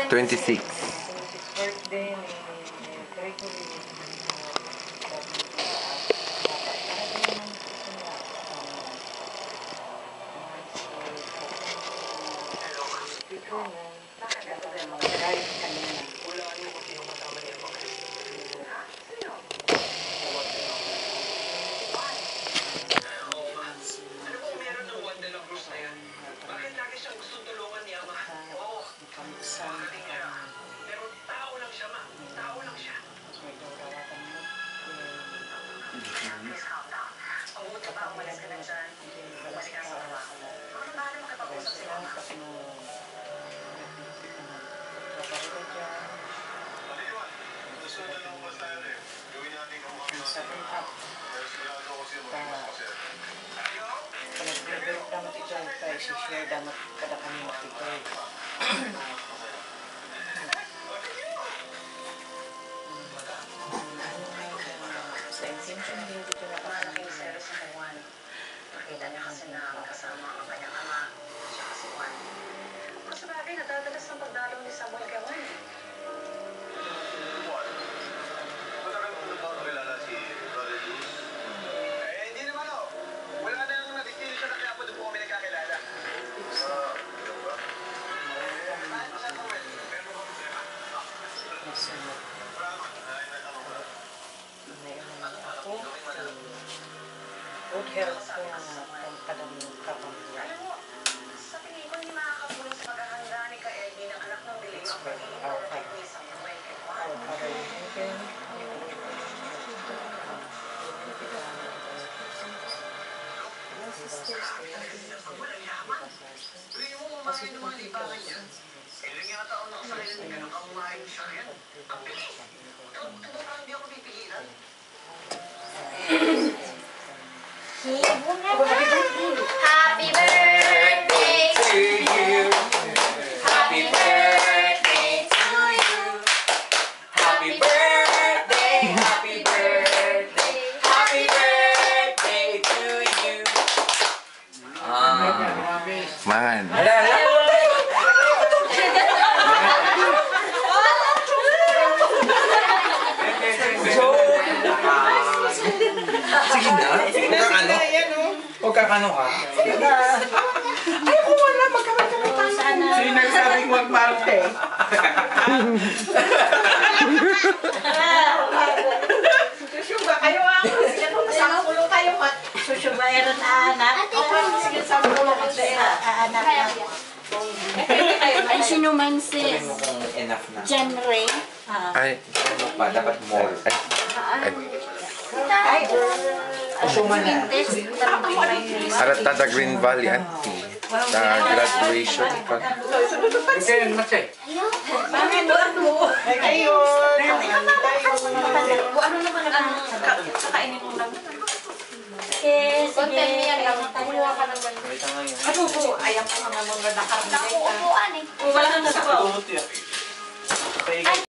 26. Birthday ni Gregory. Share damat kada kami makikita. Sa intention din dito na malaking sero sa Juan. Nakita niya kasi na kasama ang kanyang ama siya si Juan. Kung sa bagay, natadalas ng pagdalaw ni Samuel kay Juan. Matagal mo na ba kilala si Brother Luz? Hindi naman o. Wala na yung nagtitili siya na kaya po doon po kami nagkakilala. Good health ko ang kadaming kapamilya. Alam mo, sa tingin ko hindi makakabulong sa paghahanda ni Ka-Edwin ang anak ng Biling ang pag-iingat ni Samuel kay Juan. Bili mo mamahin ng mga libangan niya. Ilang yung taon na kasalain ng ganun ang umahin siya yan. Ang bilis. Totoo parang hindi ako pipigilan. Happy birthday to you. Happy birthday to you. Happy birthday, happy birthday, happy birthday to you. Man. Sige na. Huwag kakano ka. Ay, kung wala, magkaroon ka ng tanong. Sino nagsabing magmarte? Susuba kayo ang sampulo kayo at susubayaran anak. Sige, sampulo kasi anak. Ay, sino man Sabihin sis? mo kung enough na. John Ray? Ay. Ano pa? Dapat more. Ay. Asuma na. Arata Green Valley Auntie. Sa graduation. Kasi yun, Machay. Ay, kayo. Ano naman ang kakainin mo lang? Sige, sige. Kumuha ka naman. Ano po? Ayaw pa naman mga nakarnay. Nakuupuan eh. Wala nang nasa Tumot yan.